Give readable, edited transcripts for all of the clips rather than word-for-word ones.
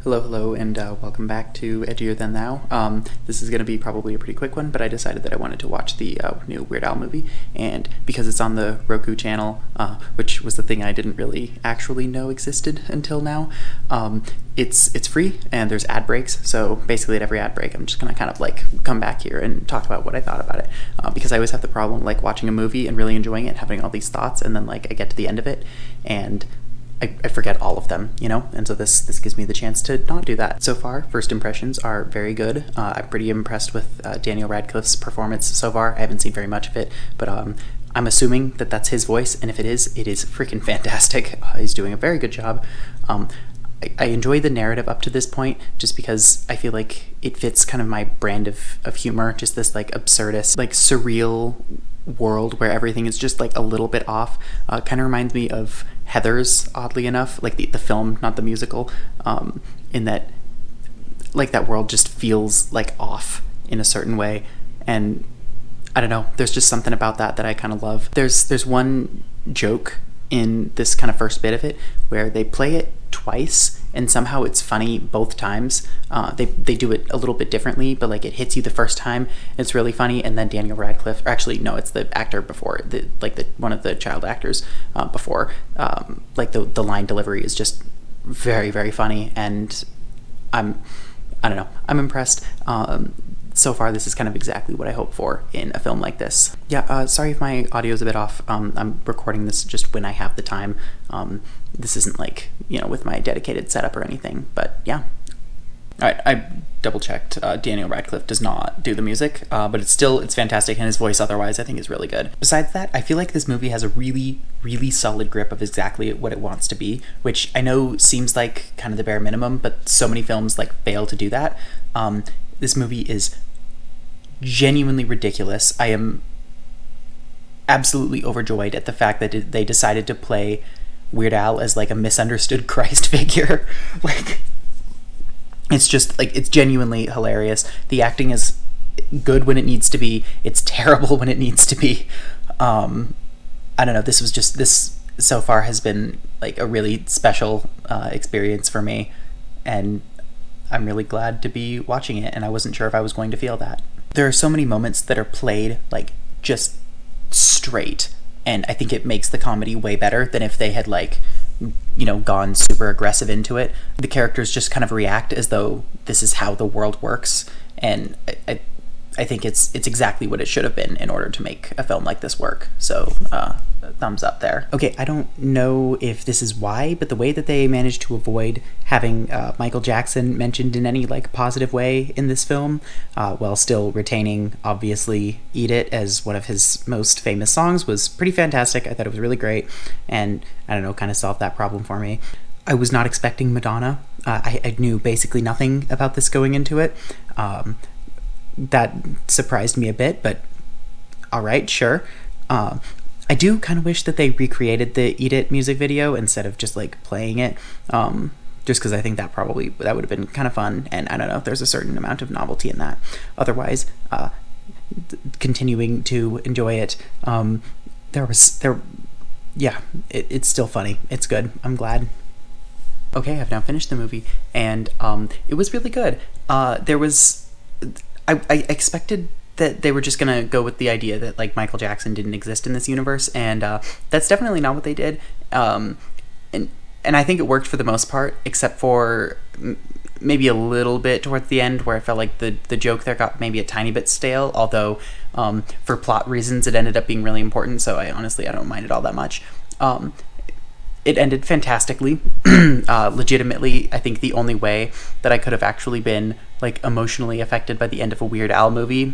Hello, and welcome back to Edgier Than Thou. This is going to be probably a pretty quick one, but I decided that I wanted to watch the new Weird Al movie, and because it's on the Roku channel, which was the thing I didn't really actually know existed until now, it's free, and there's ad breaks, so basically at every ad break I'm just going to kind of like come back here and talk about what I thought about it, because I always have the problem like watching a movie and really enjoying it, having all these thoughts, and then like I get to the end of it, and I forget all of them, you know? And so this gives me the chance to not do that. So far, first impressions are very good. I'm pretty impressed with Daniel Radcliffe's performance so far. I haven't seen very much of it, but I'm assuming that that's his voice, and if it is freaking fantastic. He's doing a very good job. I enjoy the narrative up to this point just because I feel like it fits kind of my brand of humor, just this like absurdist, like surreal world where everything is just like a little bit off. Kind of reminds me of Heathers, oddly enough, like the film, not the musical, in that like that world just feels like off in a certain way, and I don't know, there's just something about that I kind of love. There's one joke in this kind of first bit of it where they play it twice and somehow it's funny both times. They do it a little bit differently, but like it hits you the first time, it's really funny, and then Daniel Radcliffe, or actually no, it's the actor before, the one of the child actors before, like the line delivery is just very, very funny, and I don't know, I'm impressed. So far, this is kind of exactly what I hope for in a film like this. Yeah, sorry if my audio is a bit off. I'm recording this just when I have the time. This isn't like, you know, with my dedicated setup or anything, but yeah. All right, I double-checked. Daniel Radcliffe does not do the music, but it's fantastic, and his voice otherwise I think is really good. Besides that, I feel like this movie has a really, really solid grip of exactly what it wants to be, which I know seems like kind of the bare minimum, but so many films like fail to do that. This movie is genuinely ridiculous. I am absolutely overjoyed at the fact that they decided to play Weird Al as like a misunderstood Christ figure. Like, it's just like, it's genuinely hilarious. The acting is good when it needs to be. It's terrible when it needs to be. I don't know. This so far has been like a really special experience for me, and I'm really glad to be watching it, and I wasn't sure if I was going to feel that. There are so many moments that are played like just straight, and I think it makes the comedy way better than if they had like, you know, gone super aggressive into it. The characters just kind of react as though this is how the world works, and I think it's exactly what it should have been in order to make a film like this work. So thumbs up there. Okay, I don't know if this is why, but the way that they managed to avoid having Michael Jackson mentioned in any like positive way in this film, while still retaining obviously "Eat It" as one of his most famous songs, was pretty fantastic. I thought it was really great, and I don't know, kind of solved that problem for me. I was not expecting Madonna. I knew basically nothing about this going into it. That surprised me a bit, but all right, sure. I do kind of wish that they recreated the "Eat It" music video instead of just like playing it, just because I think that would have been kind of fun, and I don't know if there's a certain amount of novelty in that. Otherwise, continuing to enjoy it, it's still funny. It's good. I'm glad. Okay, I've now finished the movie, and it was really good. I expected that they were just gonna go with the idea that like Michael Jackson didn't exist in this universe, and that's definitely not what they did. And I think it worked for the most part, except for maybe a little bit towards the end where I felt like the joke there got maybe a tiny bit stale. Although for plot reasons, it ended up being really important. So I don't mind it all that much. It ended fantastically. Legitimately, I think the only way that I could have actually been like emotionally affected by the end of a Weird Al movie,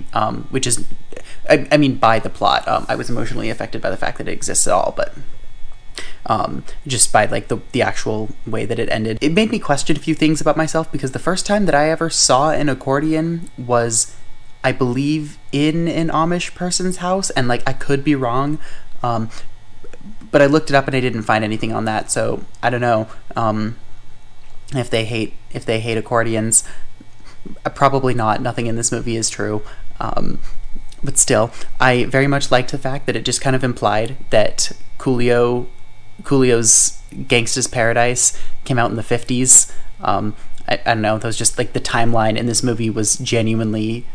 which is, I mean, by the plot, I was emotionally affected by the fact that it exists at all, but just by like the actual way that it ended, it made me question a few things about myself, because the first time that I ever saw an accordion was, I believe, in an Amish person's house, and like I could be wrong. But I looked it up and I didn't find anything on that, so I don't know if they hate accordions. Probably not. Nothing in this movie is true. But still, I very much liked the fact that it just kind of implied that Coolio's Gangsta's Paradise came out in the 50s. I don't know, those just like the timeline in this movie was genuinely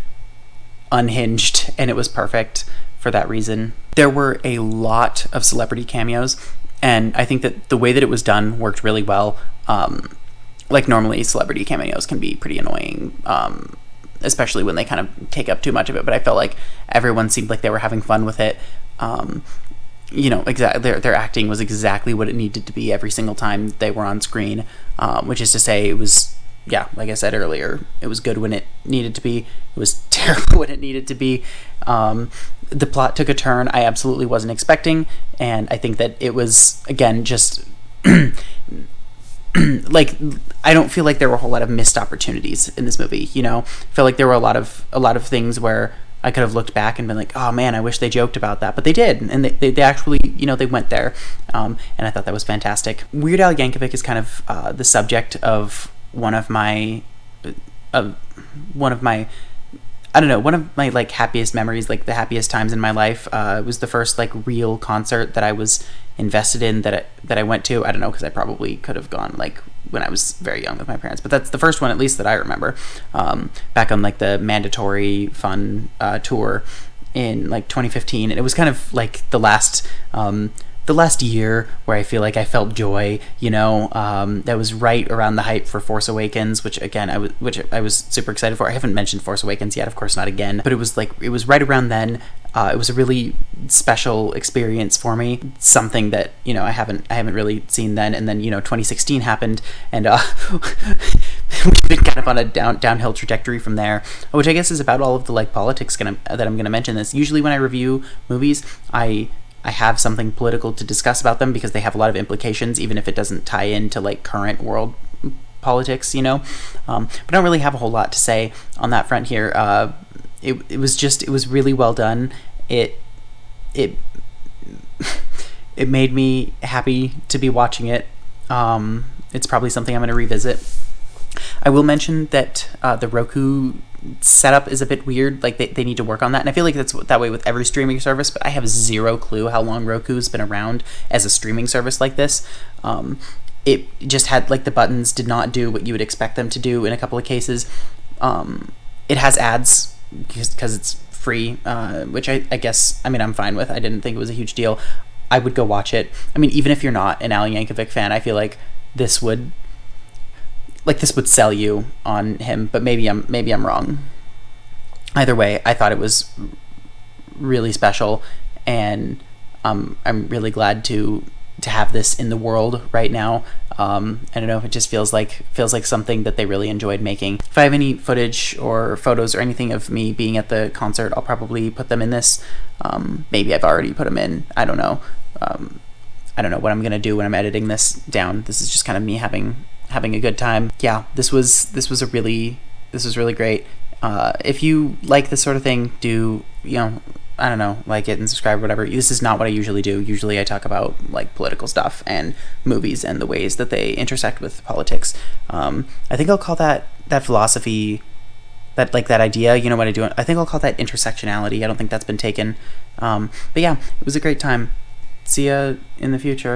unhinged, and it was perfect for that reason. There were a lot of celebrity cameos, and I think that the way that it was done worked really well. Like normally celebrity cameos can be pretty annoying, especially when they kind of take up too much of it, but I felt like everyone seemed like they were having fun with it. Exactly, their acting was exactly what it needed to be every single time they were on screen, which is to say it was, yeah, like I said earlier, it was good when it needed to be, it was terrible when it needed to be. The plot took a turn I absolutely wasn't expecting, and I think that it was, again, just like, I don't feel like there were a whole lot of missed opportunities in this movie, I feel like there were a lot of things where I could have looked back and been like, oh man, I wish they joked about that, but they did, and they actually, they went there, and I thought that was fantastic. Weird Al Yankovic is kind of the subject of one of my like happiest memories, like the happiest times in my life. It was the first like real concert that I was invested in that I went to. I don't know, because I probably could have gone like when I was very young with my parents, but that's the first one at least that I remember, back on like the Mandatory Fun tour in like 2015, and it was kind of like the last year where I feel like I felt joy, that was right around the hype for Force Awakens, which I was super excited for. I haven't mentioned Force Awakens yet, of course not again, but it was right around then. It was a really special experience for me, something that, I haven't really seen then. And then, 2016 happened, and we've been kind of on a downhill trajectory from there, which I guess is about all of the like politics that I'm going to mention this. Usually when I review movies, I have something political to discuss about them because they have a lot of implications, even if it doesn't tie into like current world politics, but I don't really have a whole lot to say on that front here. It was really well done. It made me happy to be watching it. It's probably something I'm going to revisit. I will mention that the Roku setup is a bit weird. Like they need to work on that, and I feel like that's that way with every streaming service, but I have zero clue how long Roku's been around as a streaming service like this. It just had like the buttons did not do what you would expect them to do in a couple of cases. It has ads because it's free, which I guess, I'm fine with. I didn't think it was a huge deal. I would go watch it. Even if you're not an Al Yankovic fan, I feel like this would sell you on him, but maybe I'm wrong. Either way, I thought it was really special, and I'm really glad to have this in the world right now. I don't know, it just feels like something that they really enjoyed making. If I have any footage or photos or anything of me being at the concert, I'll probably put them in this. Maybe I've already put them in. I don't know. I don't know what I'm gonna do when I'm editing this down. This is just kind of me having a good time. Yeah, this was really great. If you like this sort of thing, do I don't know, like it and subscribe, whatever. This is not what I usually do. Usually I talk about like political stuff and movies and the ways that they intersect with politics. I think I'll call that philosophy, that idea, what I do. I think I'll call that intersectionality. I don't think that's been taken. But yeah, it was a great time. See ya in the future.